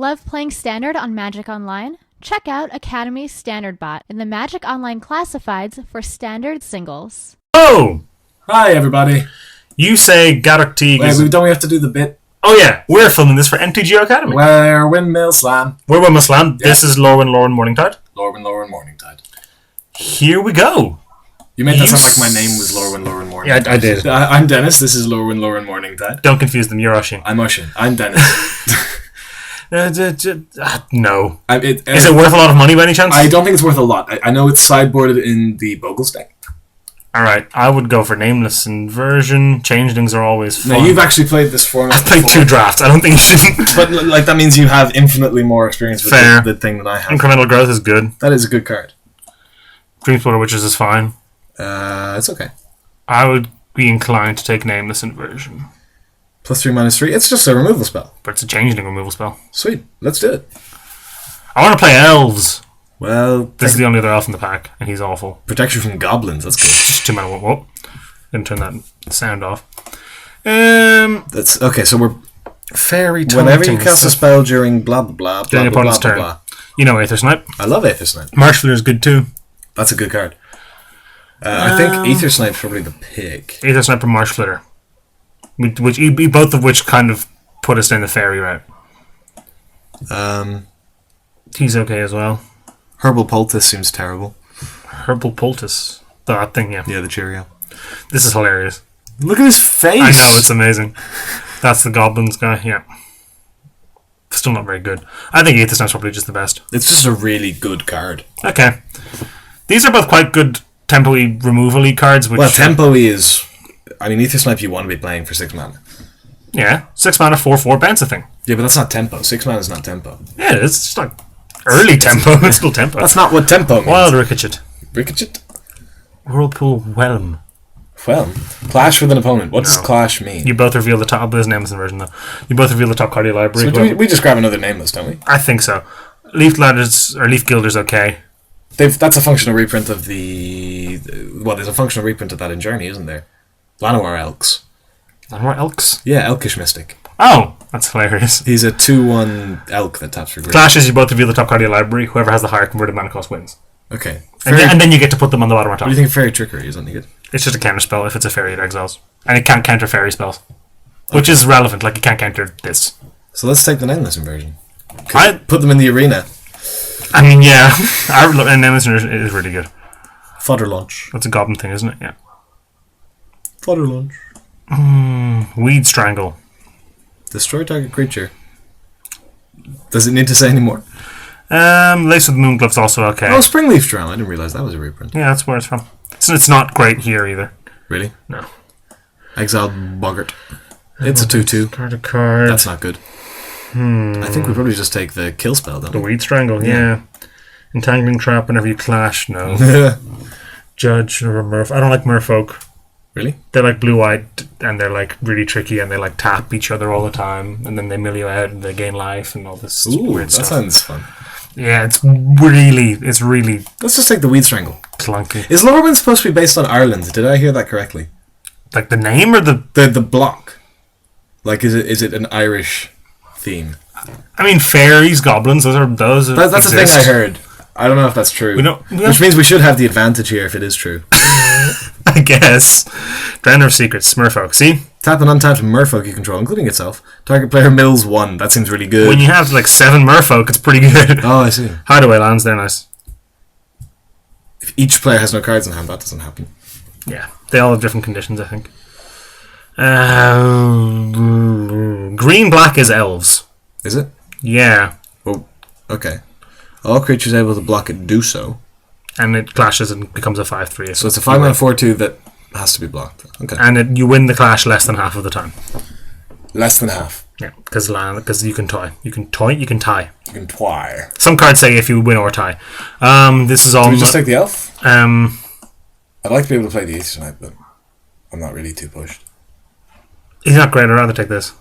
Love playing Standard on Magic Online? Check out Academy Standard Bot in the Magic Online Classifieds for Standard Singles. Oh! Hi, everybody. You say Gaddock Teague Wait, don't we have to do the bit? Oh yeah, we're filming this for MTGO Academy. We're Windmill Slam. We're Windmill Slam. Yeah. This is Lorwyn Morningtide. Lorwyn Morningtide. Here we go. You made that sound like my name was Lorwyn Morningtide. Yeah, I did. I'm Dennis. This is Lorwyn Morningtide. Don't confuse them. You're Oshin. I'm Oshin. I'm Dennis. No. Is it worth a lot of money by any chance? I don't think it's worth a lot. I know it's sideboarded in the Bogles deck. Alright, I would go for Nameless Inversion. Changelings are always fun. No, you've actually played this format. I've played 2 drafts. I don't think you should. But like that means you have infinitely more experience with the thing than I have. Incremental Growth is good. That is a good card. Dreamsplitter Witches is fine. It's okay. I would be inclined to take Nameless Inversion. +3/-3. It's just a removal spell. But it's a Changeling removal spell. Sweet. Let's do it. I want to play Elves. Well, this is the only other elf in the pack, and he's awful. Protection from goblins, that's good. Just 2 mana. Whoa. Didn't turn that sound off. That's okay, so we're fairy taunting. Whenever you cast a spell during blah blah blah, during your opponent's turn. Blah. You know Aether Snipe. I love Aether Snipe. Marshfleur is good too. That's a good card. I think Aether Snipe's probably the pick. Aether Snipe and Marshfleur. Both of which kind of put us in the fairy route. He's okay as well. Herbal Poultice seems terrible. Herbal Poultice. That thing, yeah. Yeah, the Cheerio. This is hilarious. Look at his face! I know, it's amazing. That's the Goblins guy, yeah. Still not very good. I think Aether Snipe's probably just the best. It's just a really good card. Okay. These are both quite good tempo-y, removal-y cards. Which, well, tempo-y is... I mean, Aether Snipe you want to be playing for 6 mana. Yeah, 6 mana, 4/4, bounce a thing. Yeah, but that's not tempo. 6 mana is not tempo. Yeah, it's just like... Early tempo, it's still tempo. That's not what tempo means. Wild Ricochet. Ricochet? Whirlpool Whelm. Whelm? Clash with an opponent. What does clash mean? You both reveal the top... There's nameless inversion, though. You both reveal the top card of your library. So we just grab another nameless, don't we? I think so. Leaf Ladders, or Leaf Gilder's okay. That's a functional reprint of the... Well, there's a functional reprint of that in Journey, isn't there? Llanowar Elks. Llanowar Elks? Yeah, Elkish Mystic. Oh, that's hilarious. He's a 2/1 elk that taps for green. Clashes, you both reveal the top card of your library. Whoever has the higher converted mana cost wins. Okay. And then you get to put them on the bottom or top. What do you think Fairy Trickery is any good? It's just a counter spell if it's a fairy, it exiles. And it can't counter fairy spells. Okay. Which is relevant, like it can't counter this. So let's take the Nameless Inversion. Put them in the arena. I mean, yeah. Nameless Inversion is really good. Fodder Launch. That's a goblin thing, isn't it? Yeah. Fodder Launch. Weed Strangle. Destroy target creature. Does it need to say any more? Lace with Moonglove's also okay. Oh, Springleaf Drown. I didn't realise that was a reprint. Yeah, that's where it's from. So it's not great here either. Really? No. Exiled Boggart. It's a 2/2. Card to card. That's not good. I think we probably just take the kill spell, don't we? The Weed Strangle, yeah. Entangling Trap whenever you clash, no. Judge or Merfolk. I don't like Merfolk. Really? They're like blue-eyed and they're like really tricky and they like tap each other all the time and then they mill you out and they gain life and all this weird stuff. That sounds fun. Yeah, it's really Let's just take the Weed Strangle. Clunky. Is Lorwyn supposed to be based on Ireland? Did I hear that correctly? Like the name or the block? Like is it an Irish theme? I mean, fairies, goblins, those that's exist. the thing I heard. I don't know if that's true. Which means we should have the advantage here if it is true. I guess. Drowner of Secrets, Merfolk. See? Tap an untapped Merfolk you control, including itself. Target player mills 1. That seems really good. When you have like 7 Merfolk, it's pretty good. Oh, I see. Hideaway lands, they're nice. If each player has no cards in hand, that doesn't happen. Yeah, they all have different conditions, I think. Green-black is elves. Is it? Yeah. Oh, okay. All creatures able to block it do so. And it clashes and becomes a 5/3. So it's a 5/9 4/2 that has to be blocked. Okay. And you win the clash less than half of the time. Less than half. Yeah, because you can tie. You can tie. You can tie. You can twy. Some cards say if you win or tie. This is all. Do we just take the elf? I'd like to be able to play the Aether Snipe, but I'm not really too pushed. He's not great. I'd rather take this.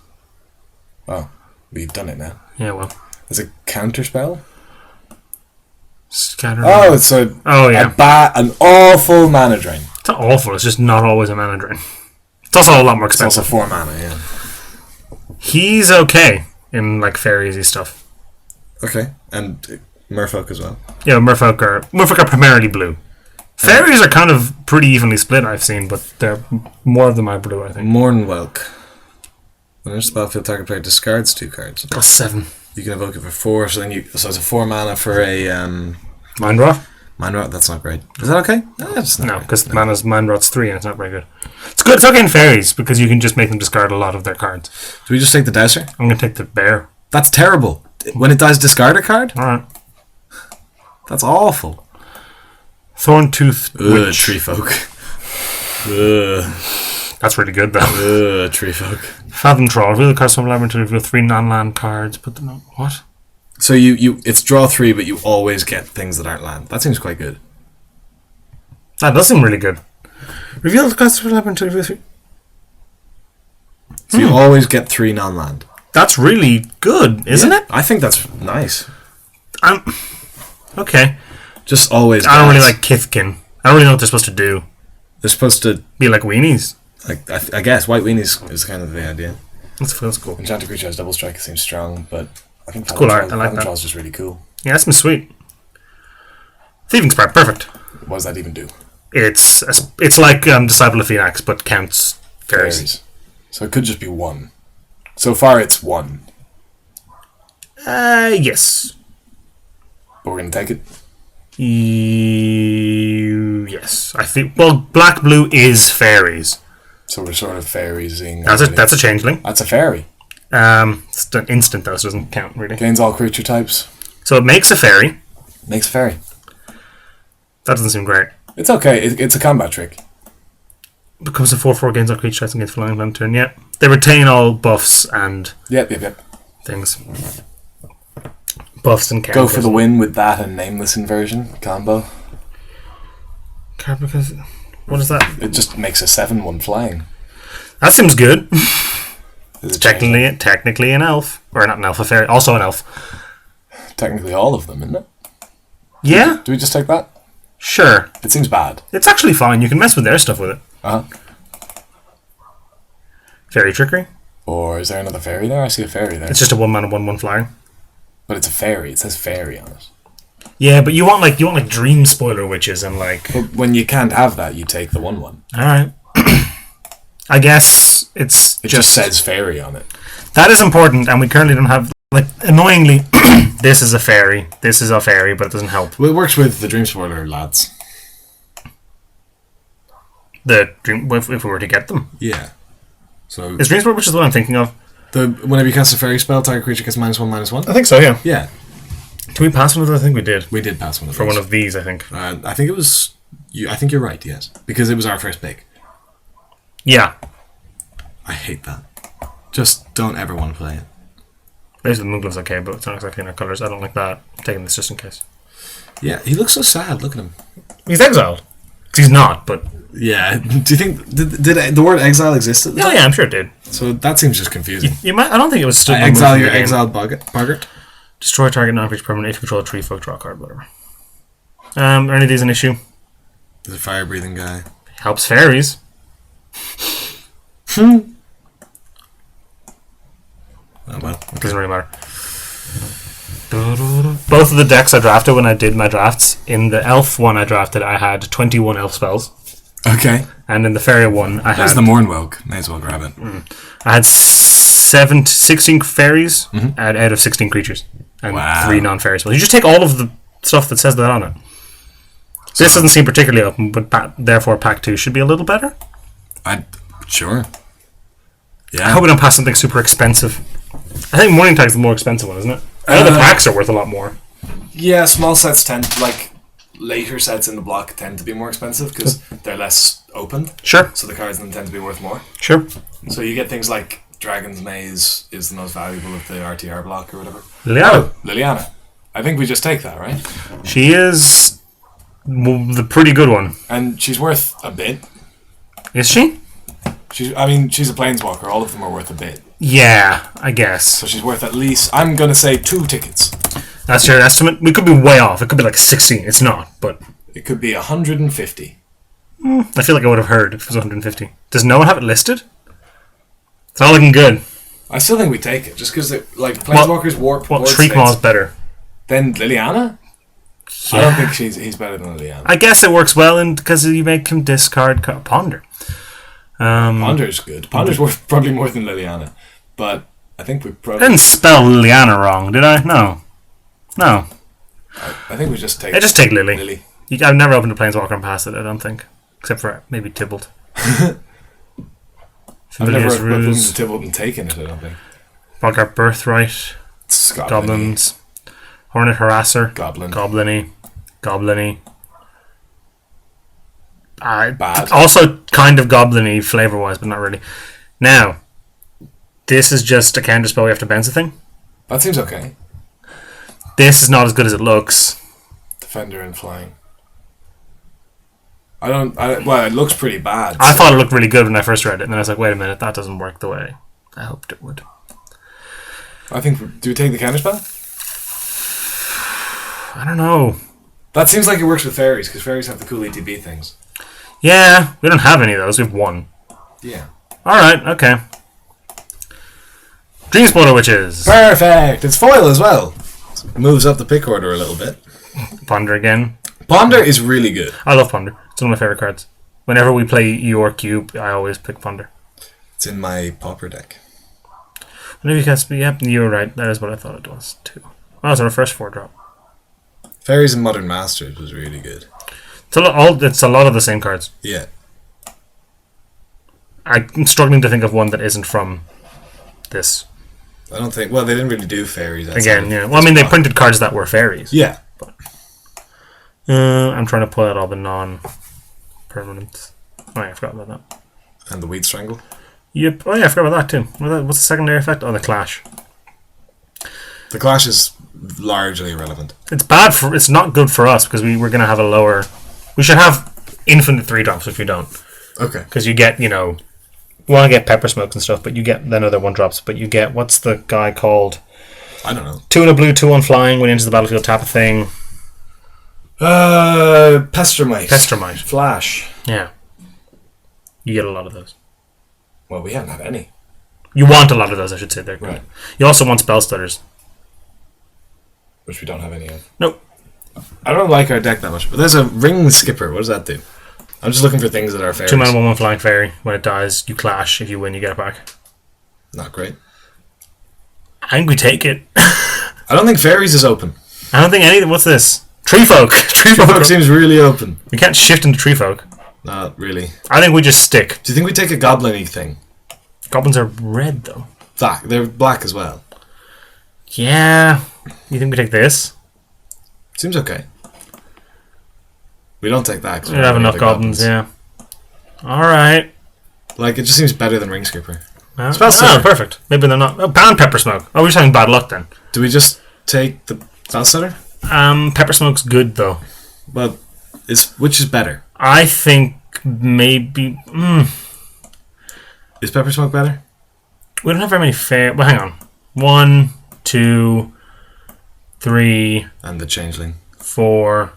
Oh, we've done it now. Yeah, well. Is it counter spell? Scatter. Oh, it's an awful mana drain. It's not awful. It's just not always a mana drain. It's also a lot more expensive. It's also 4 mana. Yeah. He's okay in like fairies-y stuff. Okay, and Merfolk as well. Yeah, Merfolk are primarily blue. Fairies are kind of pretty evenly split, I've seen, but more of them are blue, I think. Mournwelk. When it's battlefield, target player discards 2 cards. Plus 7. You can evoke it for 4, so it's a 4 mana for a Mind Rot? Mind Rot. That's not great. Is that okay? No, because Mind Rot's 3 and it's not very good. It's good. It's okay in fairies because you can just make them discard a lot of their cards. Do we just take the Dowser? I'm going to take the bear. That's terrible. When it dies, discard a card? Alright. That's awful. Thorntooth Witch. Tree Folk. That's really good, though. Tree Folk. Fathom Troll. Reveal the cards from Labyrinth to reveal 3 non-land cards. Put them on. What? So it's draw 3, but you always get things that aren't land. That seems quite good. That does seem really good. Reveal the cards from Labyrinth to reveal 3. So you always get 3 non-land. That's really good, isn't it? I think that's nice. Okay. Just always. I don't really like Kithkin. I don't really know what they're supposed to do. They're supposed to be like weenies. I guess white weenies is kind of the idea. That's cool. Enchanted creature has double strike. It seems strong, but I think it's cool art. I like that. Troll's just really cool. Yeah, that's been sweet. Thieving Spark, perfect. What does that even do? It's like Disciple of Phoenix, but counts fairies. So it could just be 1. So far, it's 1. Yes. But we're gonna take it. Yes, I think. Well, black blue is fairies. So we're sort of fairies-ing. That's a changeling. That's a fairy. It's an instant though, so it doesn't count really. Gains all creature types. So it makes a fairy. Makes a fairy. That doesn't seem great. It's okay. It's a combat trick. Becomes a 4/4, gains all creature types against flying on turn. Yeah, they retain all buffs and Yep. things. Buffs and counters. Go for the win with that and nameless inversion combo. Because what is that? It just makes a 7/1 flying. That seems good. It's technically an elf, or not an elf, a fairy, also an elf. Technically, all of them, isn't it? Yeah. Do we just take that? Sure. It seems bad. It's actually fine. You can mess with their stuff with it. Fairy trickery. Or is there another fairy there? I see a fairy there. It's just a 1-mana 1/1 flying. But it's a fairy. It says fairy on it. Yeah, but you want dream spoiler witches and like. But when you can't have that, you take the 1/1. All right. I guess it just says fairy on it. That is important, and we currently don't have annoyingly. This is a fairy. This is a fairy, but it doesn't help. Well, it works with the dream spoiler lads. The dream, if we were to get them. Yeah. So is dream spoiler, which is what I'm thinking of. Whenever you cast a fairy spell, target creature gets -1/-1. I think so. Yeah. Yeah. Can we pass one of those? I think we did. We did pass one of those. For one of these, I think. I think it was. I think you're right. Yes, because it was our first pick. Yeah. I hate that. Just don't ever want to play it. There's the Moonglo's okay, but it's not exactly in our colours. I don't like that. I'm taking this just in case. Yeah, he looks so sad. Look at him. He's exiled. He's not, but... Yeah. Do you think... Did the word exile exist at the time? Yeah, I'm sure it did. So that seems just confusing. You might... I don't think it was still... Exile your exiled boggart. Destroy target non-creature permanent. If you control a tree, folk, draw a card, whatever. Are any of these an issue? There's a fire-breathing guy. Helps fairies. Oh, well. It doesn't really matter. Both of the decks I drafted when I did my drafts, in the elf one I drafted, I had 21 elf spells. Okay. And in the fairy one, I had... There's the Mournwelk. May as well grab it. I had 16 fairies out of 16 creatures. And 3 non-fairy spells. You just take all of the stuff that says that on it. So this doesn't seem particularly open, but therefore Pack 2 should be a little better. Sure. Yeah. I hope we don't pass something super expensive. I think Morning Tag's the more expensive one, isn't it? I know the packs are worth a lot more. Yeah, small sets later sets in the block tend to be more expensive because they're less opened. Sure. So the cards then tend to be worth more. Sure. So you get things like Dragon's Maze is the most valuable of the RTR block or whatever. Liliana. I think we just take that, right? She is the pretty good one. And she's worth a bit. Is she? She's a planeswalker. All of them are worth a bit. Yeah, I guess. So she's worth at least, I'm going to say 2 tickets. That's your estimate? We could be way off. It could be like 16. It's not, but... It could be 150. I feel like I would have heard if it was 150. Does no one have it listed? It's not looking good. I still think we take it, just because, Planeswalkers warp... Well, Shriek Maw is better. Then Liliana? Yeah. I don't think he's better than Liliana. I guess it works well because you make him discard Ponder. Ponder's good. Ponder's worth probably more than Liliana. But I think we probably... I didn't spell Liliana wrong, did I? No. I think we just take... I just take Lily. I've never opened a Planeswalker and passed it, I don't think. Except for maybe Tybalt. I've never opened Tybalt and taken it, I don't think. Boggart Birthright. Goblins. Hornet Harasser. Goblin-y. Bad. Also kind of goblin-y flavor-wise, but not really. Now, this is just a counter spell we have to bounce a thing. That seems okay. This is not as good as it looks. Defender and flying. Well, it looks pretty bad. I thought it looked really good when I first read it, and then I was like, wait a minute, that doesn't work the way I hoped it would. I think... Do we take the counterspell? I don't know. That seems like it works with fairies, because fairies have the cool ETB things. Yeah, we don't have any of those. We have one. Yeah. Alright, okay. Dreamspoiler Witches. Perfect! It's foil as well. Moves up the pick order a little bit. Ponder again. Ponder is really good. I love Ponder. It's one of my favourite cards. Whenever we play your cube, I always pick Ponder. It's in my Pauper deck. Whenever you cast... Yep, you're right. That is what I thought it was, too. Oh, so our first 4-drop. Fairies and Modern Masters was really good. It's a lot of the same cards. Yeah. I'm struggling to think of one that isn't from this. I don't think... Well, they didn't really do fairies. Again, yeah. Well, I mean, they printed cards that were fairies. Yeah. But, I'm trying to pull out all the non-permanents. Oh, yeah, I forgot about that. And the Weed Strangle? Yep. Oh, yeah, I forgot about that, too. What's the secondary effect? Oh, the Clash. The Clash is largely irrelevant. It's bad for... It's not good for us, because we're going to have a lower... We should have infinite 3-drops if you don't. Okay. Because you get, you know... We want to get Pepper Smokes and stuff, but you get then other 1-drops. But you get... What's the guy called? I don't know. 2 in a blue, 2 on flying. When into the battlefield, tap a thing. Pestermite. Flash. Yeah. You get a lot of those. Well, we haven't had any. You want a lot of those, I should say. They're good. Right. You also want Spell Stutters. Which we don't have any of. Nope. I don't like our deck that much, but there's a Ring Skipper. What does that do? I'm just looking for things that are fairies. 2 mana, 1 flying fairy. When it dies, you clash. If you win, you get it back. Not great. I think we take it. I don't think fairies is open. I don't think anything. What's this? Tree Folk. Tree Folk seems really open. We can't shift into Tree Folk. Not really. I think we just stick. Do you think we take a goblin-y thing? Goblins are red, though. Black. They're black as well. Yeah. You think we take this? Seems okay. We don't take that. We don't have enough goblins, yeah. Alright. Like, it just seems better than Ring Skipper. Perfect. Maybe they're not. Oh, ban Pepper Smoke. Oh, we're just having bad luck then. Do we just take the Spell Stutter? Pepper Smoke's good, though. Well, which is better? I think maybe... Is Pepper Smoke better? We don't have very many fair... Well, hang on. 1, 2, 3... And the Changeling. 4...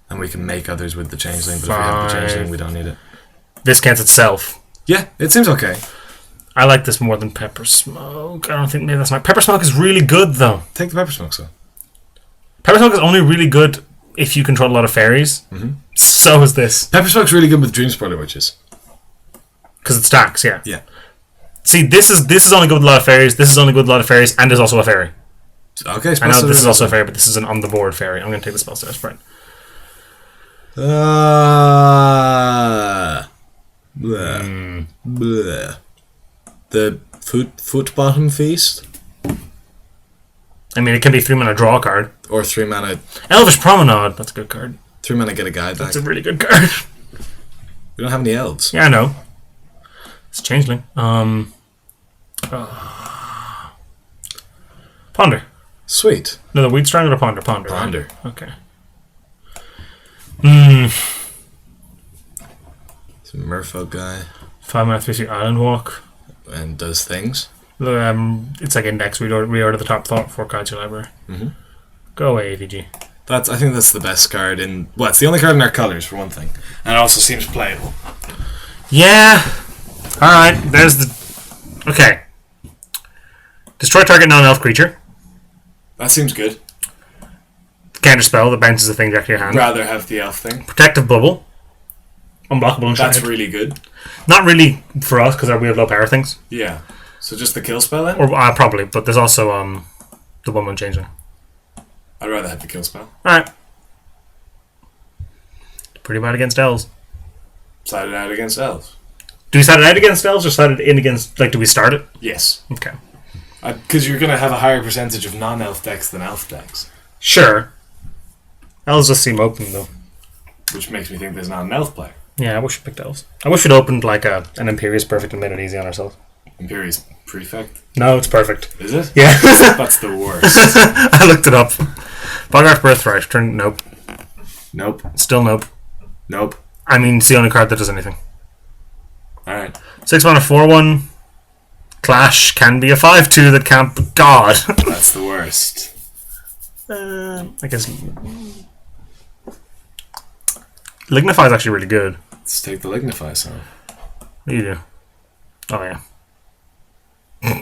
And we can make others with the Changeling, but 5, if we have the Changeling, we don't need it. This counts itself. Yeah, it seems okay. I like this more than Pepper Smoke. I don't think maybe that's not... Pepper Smoke is really good, though. Take the Pepper Smoke, so. Pepper Smoke is only really good if you control a lot of fairies. Mm-hmm. So is this. Pepper Smoke's really good with Dreamspoiler Witches. Because it stacks, yeah. Yeah. See, this is only good with a lot of fairies, this is only good with a lot of fairies, and there's also a fairy. Okay, I know this is also a fairy, but this is an on-the-board fairy. I'm going to take the spell stars for it. Bleh. The foot bottom feast? I mean, it can be 3 mana draw card. Or 3 mana... Elvish Promenade, that's a good card. 3 mana get a guide back. That's a really good card. We don't have any elves. Yeah, I know. It's Changeling. Ponder. Sweet. No, the Weed Strangle or Ponder? Ponder. Ponder. Right? Okay. It's a merfolk guy. 5 mana 3/3 Island Walk. And does things. It's like index. Reorder the top 4 cards in your library. Mm-hmm. Go away, AVG. I think that's the best card in... Well, it's the only card in our colours, for one thing. And it also seems playable. Yeah. Alright, there's the... Okay. Destroy target non-elf creature. That seems good. Counter spell that bounces a thing directly to your hand. Rather have the elf thing. Protective bubble. Unblockable and That's shard. really good. Not really for us because we have low power things. Yeah. So just the kill spell then? Or probably, but there's also the 1/1 changeling. I'd rather have the kill spell. Alright. Pretty bad against elves. Side it out against elves. Do we side it out against elves or side it in against... Like, do we start it? Yes. Okay. Because you're going to have a higher percentage of non-elf decks than elf decks. Sure. Elves just seem open, though. Which makes me think there's not an elf player. Yeah, I wish we picked elves. I wish we'd opened, like, an Imperious Perfect and made it easy on ourselves. Imperious Prefect? No, it's perfect. Is it? Yeah. That's the worst. I looked it up. Bogarth Birthright. Turn... Nope. Nope. Still nope. Nope. I mean, it's the only card that does anything. Alright. 6 mana 4/1. Clash can be a 5/2 that can't... God. That's the worst. I guess... Lignify is actually really good. Let's take the Lignify song. What do you do? Oh, yeah.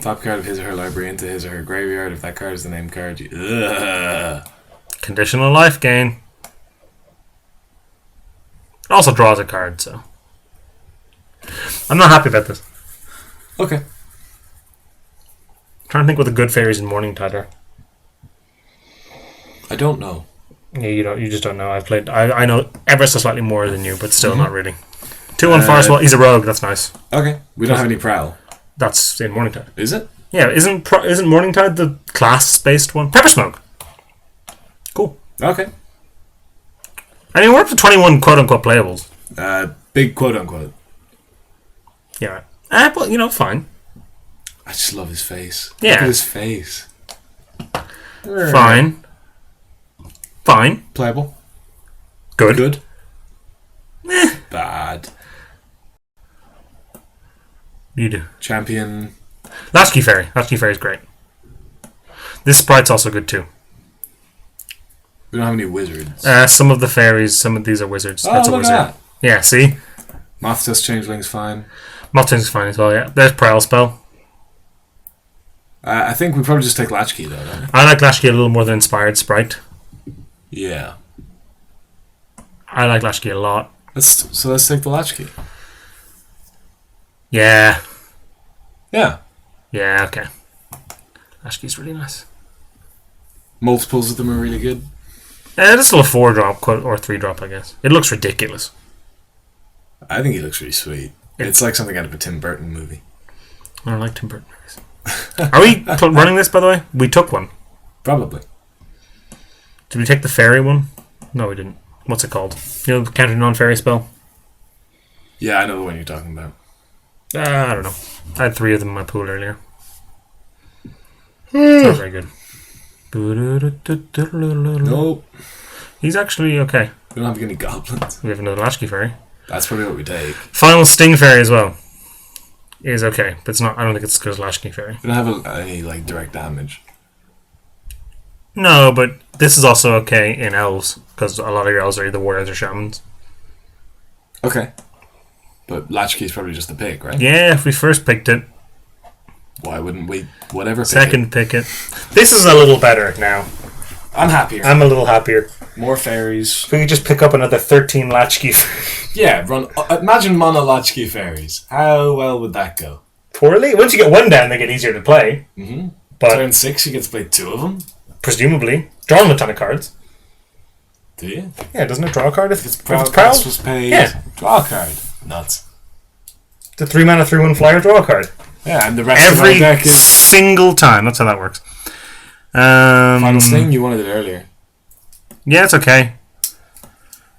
Top card of his or her library into his or her graveyard. If that card is the named card, you... Ugh. Conditional life gain. It also draws a card, so... I'm not happy about this. Okay. I'm trying to think what the good fairies in Morningtide are. I don't know. Yeah, you just don't know. I've played... I know ever so slightly more than you, but still not really. 2/1 Forest Wall. He's a rogue, that's nice. Okay. We don't have any Prowl. That's in Morningtide. Is it? Yeah, isn't Morningtide the class-based one? Pepper Smoke! Cool. Okay. I mean, we're up to 21 quote-unquote playables. Big quote-unquote. Yeah. But, you know, fine. I just love his face. Yeah. Look at his face. Fine. Fine. Playable. Good. Good. Bad. You do. Champion. Latchkey Fairy. Latchkey Fairy is great. This sprite's also good too. We don't have any wizards. Some of the fairies, some of these are wizards. That's a look wizard. at that. Yeah, see? Moth Dust Changeling's fine. Moth is fine as well, yeah. There's Prowl Spell. I think we probably just take Latchkey though, don't we? I like Latchkey a little more than Inspired Sprite. Yeah. I like Latchkey a lot. Let's take the Latchkey. Yeah. Yeah. Yeah, okay. Latchkey's really nice. Multiples of them are really good. It's still a 4-drop or 3-drop, I guess. It looks ridiculous. I think he looks really sweet. It's like something out of a Tim Burton movie. I don't like Tim Burton movies. Are we running this, by the way? We took one. Probably. Did we take the fairy one? No, we didn't. What's it called? You know, the counter non-fairy spell? Yeah, I know the one you're talking about. I don't know. I had 3 of them in my pool earlier. It's not very good. Nope. He's actually okay. We don't have any goblins. We have another Latchkey Fairy. That's probably what we take. Final Sting Fairy as well. Is okay, but it's not. I don't think it's as good as Latchkey Fairy. We don't have any like direct damage. No, but this is also okay in elves because a lot of your elves are either warriors or shamans. Okay. But Latchkey's probably just the pick, right? Yeah, if we first picked it. Why wouldn't we? Whatever. Second pick it. This is a little better now. I'm happier. I'm a little happier. More fairies. If we could just pick up another 13 Latchkey Fairies. Yeah, run. Imagine mono Latchkey fairies. How well would that go? Poorly? Once you get one down, they get easier to play. Mm-hmm. But Turn 6, you get to play 2 of them. presumably. Drawing a ton of cards. Do you? Yeah, doesn't it draw a card if it's Prowl Prowl? was paid. Yeah. Draw a card. Nuts. The 3 mana 3/1 flyer draw a card. Yeah, and the rest of Every our deck is... single time. That's how that works. Final Sting, you wanted it earlier. Yeah, it's okay.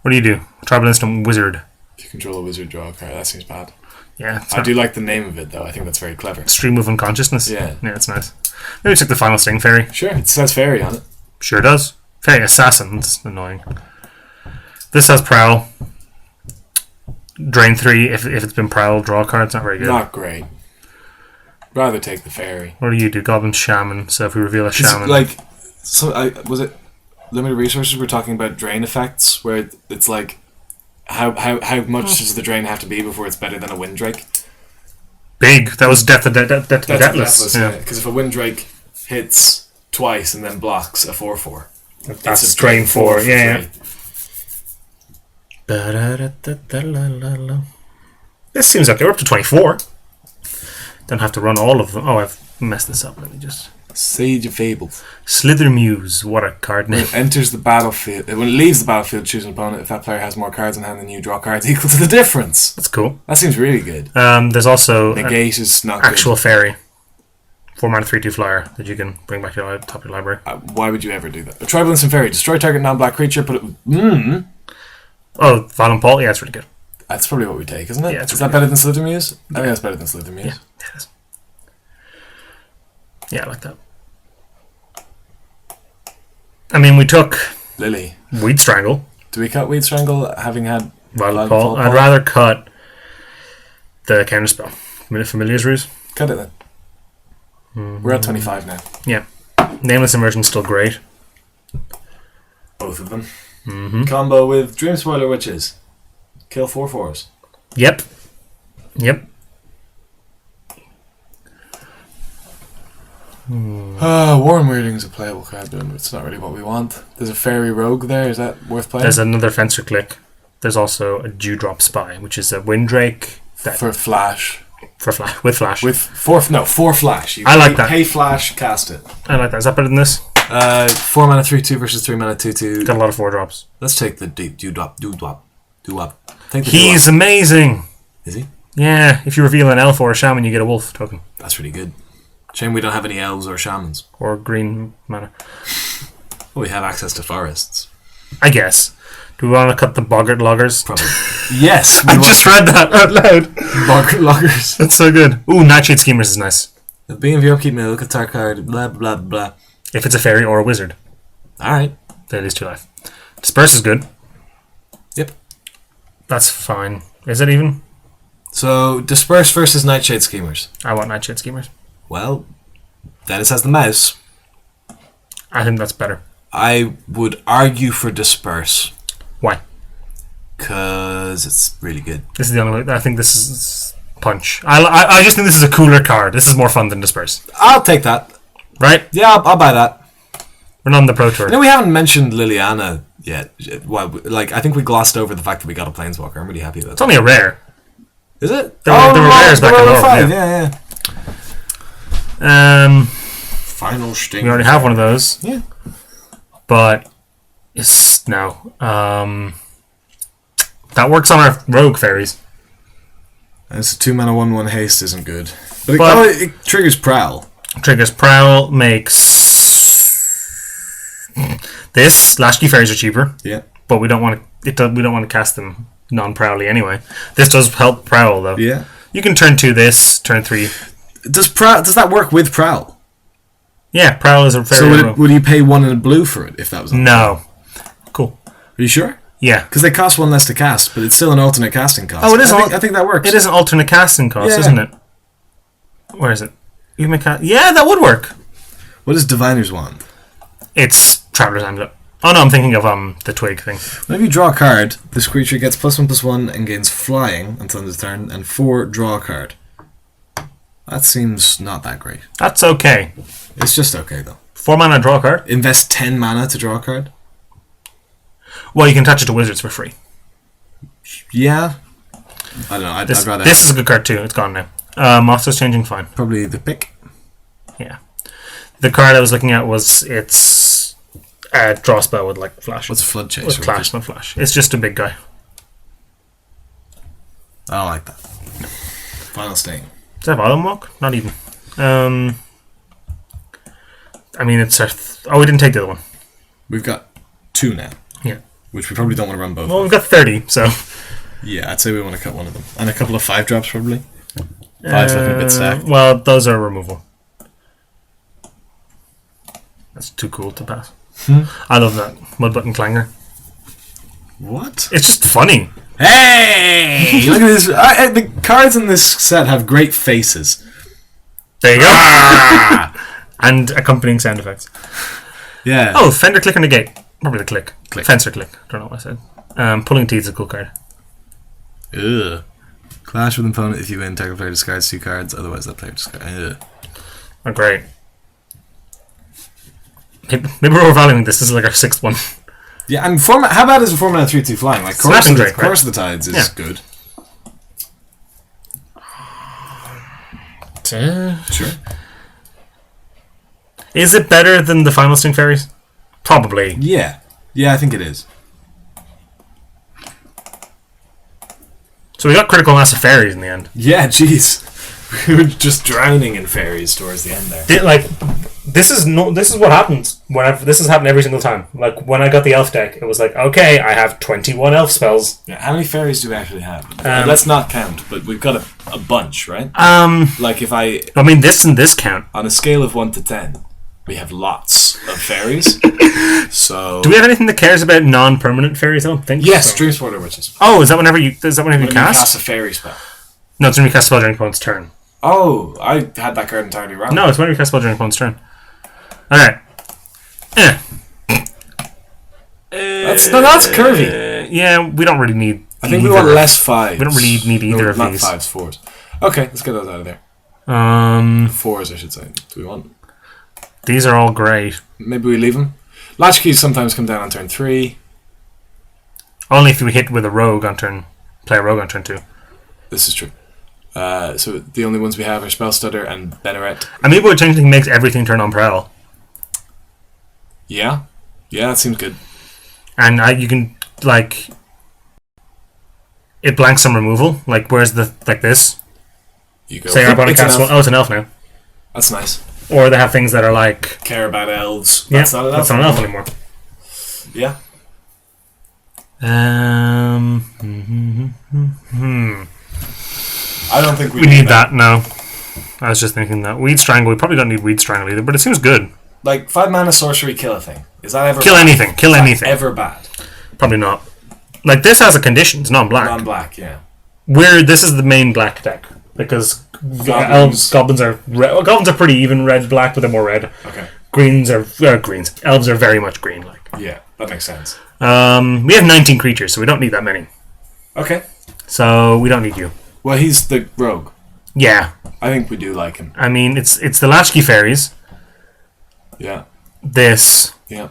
What do you do? Tribal Instant Wizard. If you control a wizard, draw a card. That seems bad. Yeah, it's I do like the name of it, though. I think that's very clever. Stream of Unconsciousness. Yeah. Yeah, it's nice. Maybe we took the Final Sting Fairy. Sure, it says fairy on it. Sure does. Fairy Assassin. That's annoying. This has Prowl. Drain 3. If it's been Prowl, draw a card. It's not very good. Not great. Rather take the fairy. What do you do? Goblin Shaman. So if we reveal a Shaman. Like, was it limited resources? We're talking about drain effects, where it's like, how much does the drain have to be before it's better than a Windrake? Big. That was Death to Deathless. Yeah. Because if a Windrake hits twice and then blocks a 4/4, That's drain 4. for Yeah. free. Ba-da-da-da-da-la-la-la. This seems okay. We're up to 24. Don't have to run all of them. Oh, I've messed this up. Let me just... Sage of Fables. Slither Muse. What a card name. When it enters the battlefield, when it leaves the battlefield, choose an opponent. If that player has more cards in hand than you, draw cards equal to the difference. That's cool. That seems really good. There's also Negate is not actual fairy. 4 mana 3/2 flyer that you can bring back to the top of your library. good. Why would you ever do that? A Tribal Instant Fairy. Destroy target non-black creature, put it... Oh, Valen Paul? Yeah, it's really good. That's probably what we take, isn't it? Yeah, it's is really that better than Slither Muse? I think that's better than Slither Muse. Yeah, it is. Yeah, I like that. I mean, we took Lily. Weed Strangle. Do we cut Weed Strangle having had Valen Paul. I'd rather cut the counterspell. Familiar's Ruse. Cut it then. We're at 25 now. Yeah. Nameless Immersion's still great. Both of them. Combo with Dream Spoiler Witches. Kill 4/4s. Yep. Warren Weirding's a playable card, but it's not really what we want. There's a Fairy Rogue there. Is that worth playing? There's another Fencer Click. There's also a Dewdrop Spy, which is a Windrake for flash. With flash. With four flash. I like that. Pay flash, cast it. I like that. Is that better than this? 4 mana 3/2 versus 3 mana 2/2. Got a lot of 4-drops. Let's take the Dewdrop. He's amazing. Is he? Yeah, if you reveal an elf or a shaman, you get a wolf token. That's really good. Shame we don't have any elves or shamans. Or green mana. Well, we have access to forests. I guess. Do we want to cut the Boggart Loggers? Probably. Yes! I just read that out loud. Boggart Loggers. That's so good. Ooh, Nightshade Schemers is nice. The being of your upkeep may look at our card, blah, blah, blah. If it's a fairy or a wizard. Alright. They lose 2 life. Disperse is good. Yep. That's fine. Is it even? So, Disperse versus Nightshade Schemers. I want Nightshade Schemers. Well, Dennis has the mouse. I think that's better. I would argue for Disperse. Why? Because it's really good. This is the only way. I think this is Punch. I just think this is a cooler card. This is more fun than Disperse. I'll take that. Right? Yeah, I'll buy that. We're not on the Pro Tour. We haven't mentioned Liliana yet. Well, I think we glossed over the fact that we got a Planeswalker. I'm really happy with that. It's only a rare. Is it? There were rares back in Norway. Yeah. Final sting. We already have one of those. Yeah. But it's no. That works on our rogue fairies. And it's a 2 mana 1/1 haste isn't good. But it triggers Prowl. Triggers Prowl, makes this. Lashkey fairies are cheaper. Yeah. But we don't want to. We don't want to cast them non-prowly anyway. This does help Prowl though. Yeah. You can turn 2 this, turn 3. Does that work with Prowl? Yeah, Prowl is a fairy. So would you pay 1 in a blue for it if that was on? No. Cool. Are you sure? Yeah. Because they cost 1 less to cast, but it's still an alternate casting cost. Oh, it is. I think that works. It is an alternate casting cost, isn't it? Where is it? You make yeah, that would work. What is Diviner's Wand? It's Traveler's Amulet. Oh no, I'm thinking of the twig thing. Whenever you draw a card, this creature gets +1/+1 and gains flying until end of turn, and 4 draw a card. That seems not that great. That's okay. It's just okay though. 4 mana, draw a card. Invest 10 mana to draw a card. Well, you can attach it to wizards for free. Yeah. I don't know. I'd rather. This is a good card too. It's gone now. Monsters changing, fine. Probably the pick. Yeah. The card I was looking at was it's a draw spell with like flash. What's Flood Chaser? With flash, not flash. It's just a big guy. I like that. Final Sting. Is that Volume Walk? Not even. I mean, it's our... oh, we didn't take the other one. We've got 2 now. Yeah. Which we probably don't want to run both. Well, we've got 30, so... Yeah, I'd say we want to cut one of them. And a couple of 5-drops, probably. 5's looking a bit stacked. Well, those are removal. That's too cool to pass. I love that. Mud Button Clanger. What? It's just funny. Hey! Look at this. The cards in this set have great faces. There you go. And accompanying sound effects. Yeah. Oh, Fender Click or Negate. Probably the click. Click. Fencer Click. Don't know what I said. Pulling Teeth is a cool card. Ugh. Clash with opponent if you win. Target player discards 2 cards. Otherwise, that player discards. Oh, great. Maybe we're overvaluing this. This is like our 6th one. Yeah, and how bad is a 4-mana 3/2 flying? Like Chorus of the Tides is good. Sure. Is it better than the Final Sting Fairies? Probably. Yeah, I think it is. So we got critical mass of fairies in the end. Yeah, jeez. We were just drowning in fairies towards the end there. This is what happens whenever this has happened every single time. Like when I got the elf deck, it was like, okay, I have 21 elf spells. Yeah, how many fairies do we actually have? Let's not count, but we've got a bunch, right? Like if I mean, this and this count. On a scale of 1 to 10, we have lots of fairies. So do we have anything that cares about non-permanent fairies? I don't think. Yes, so. Dreamsporter Witches. Oh, is that whenever you cast? You cast a fairy spell. No, it's when you cast a spell during opponent's turn. Oh, I had that card entirely wrong. No, it's when you cast a spell during opponent's turn. Alright. That's curvy. Yeah, we don't really need. I think we want less 5s. We don't really need either of not these. Not 5s, 4s. Okay, let's get those out of there. 4s, I should say. Do we want? These are all great. Maybe we leave them. Latchkeys sometimes come down on turn 3. Only if we hit with a rogue on turn. Play a rogue on turn 2. This is true. So the only ones we have are Spellstutter and Benneret. Amiibo Changeling makes everything turn on Prowl. Yeah, that seems good. And you can like it blanks some removal. Like where's the this? You go. Say our opponent casts one. Oh, it's an elf now. That's nice. Or they have things that are like care about elves. That's not an elf anymore. Yeah. I don't think we need that. No, I was just thinking that Weed Strangle. We probably don't need Weed Strangle either, but it seems good. Like 5-mana sorcery, kill a thing. Is that ever kill bad? anything? Kill anything? Ever bad? Probably not. Like this has a condition. It's non-black. Non-black, yeah. This is the main black deck because goblins are red. Well, goblins are pretty even red black, but they're more red. Okay. Greens. Elves are very much green. Like yeah, that makes sense. We have 19 creatures, so we don't need that many. Okay. So we don't need you. Well, he's the rogue. Yeah. I think we do like him. I mean, it's the Latchkey Fairies. Yeah. This. Yeah.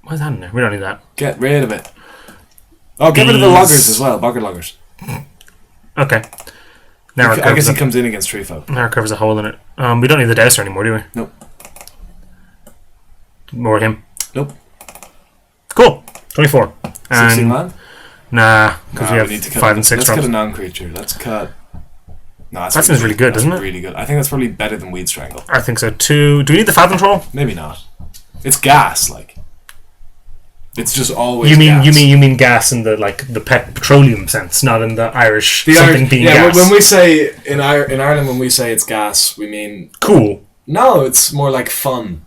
What's that in there? We don't need that. Get rid of it. Oh, get rid of the loggers as well. Bogger loggers. Okay. Now I guess he comes in against Tree Folk. Now it covers a hole in it. We don't need the Dowser anymore, do we? Nope. More him. Nope. Cool. 24. 16 land? Nah, because we have need to 5 and 6 Let's drops. cut a non-creature. Let's cut... No, that seems really good, doesn't it? Really good. I think that's probably better than Weed Strangle. I think so too. Do we need the Fathom Troll? Maybe not. It's gas, like. It's just always. You gas. mean gas in the the petroleum sense, not in the Irish being yeah, gas. when we say in Ireland, when we say it's gas, we mean cool. No, it's more like fun.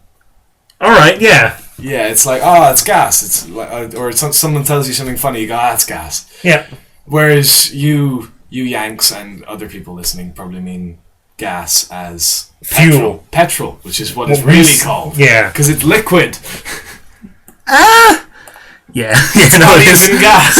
All right, yeah. Yeah, it's like it's gas. It's like, or someone tells you something funny, you go, it's gas. Yeah. Whereas you Yanks and other people listening probably mean gas as fuel, petrol, which is what it's really called. Yeah, because it's liquid. Yeah, it's no, not it is. even gas.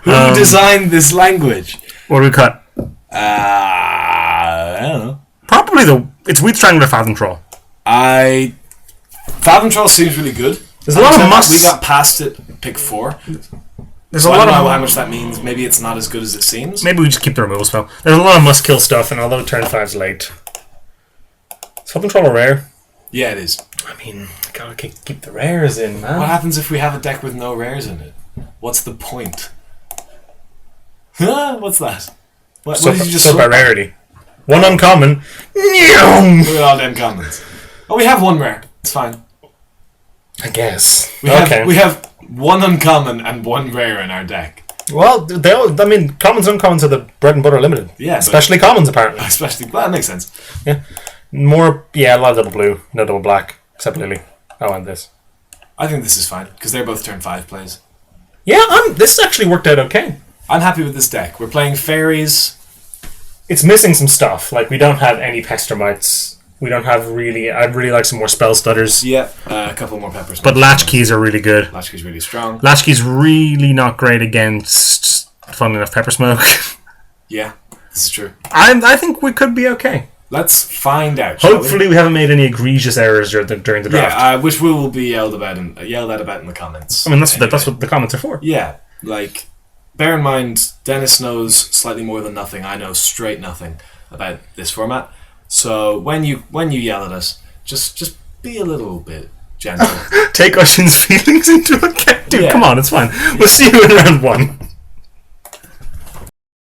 Who designed this language? What do we cut? I don't know. Probably it's Weed Strangler Fathom Troll. Fathom Troll seems really good. There's a lot of must. We got past it, pick 4. There's so a lot I don't of know how much that means. Maybe it's not as good as it seems. Maybe we just keep the removal spell. There's a lot of must kill stuff, and although turn 5's late, is Fathom Troll a rare? Yeah, it is. I mean, gotta keep the rares in, man. What happens if we have a deck with no rares in it? What's the point? What's that? What did you just sort by rarity. One uncommon. Look at all them commons. Oh, we have one rare. It's fine. I guess. We have one uncommon and one rare in our deck. Well, commons and uncommons are the bread and butter limited. Yeah. Especially commons, apparently. Well, that makes sense. Yeah. A lot of double blue, no double black, except Lily. Oh, and this. I think this is fine, because they're both turn 5 plays. Yeah, this actually worked out okay. I'm happy with this deck. We're playing fairies. It's missing some stuff. Like, we don't have any Pestermites. We don't have really... I'd really like some more Spell Stutters. Yeah, a couple more Peppers. But Latchkeys are really good. Latchkey's really strong. Latchkey's really not great against, funnily enough, Pepper Smoke. Yeah, this is true. I think we could be okay. Let's find out. Shall Hopefully, we haven't made any egregious errors during the draft. Yeah, which we will be yelled at about in the comments. I mean, that's what the comments are for. Yeah, like, bear in mind, Dennis knows slightly more than nothing. I know straight nothing about this format. So when you yell at us, just be a little bit gentle. Take Ushin's feelings into account. Dude, come on, it's fine. We'll see you in round 1.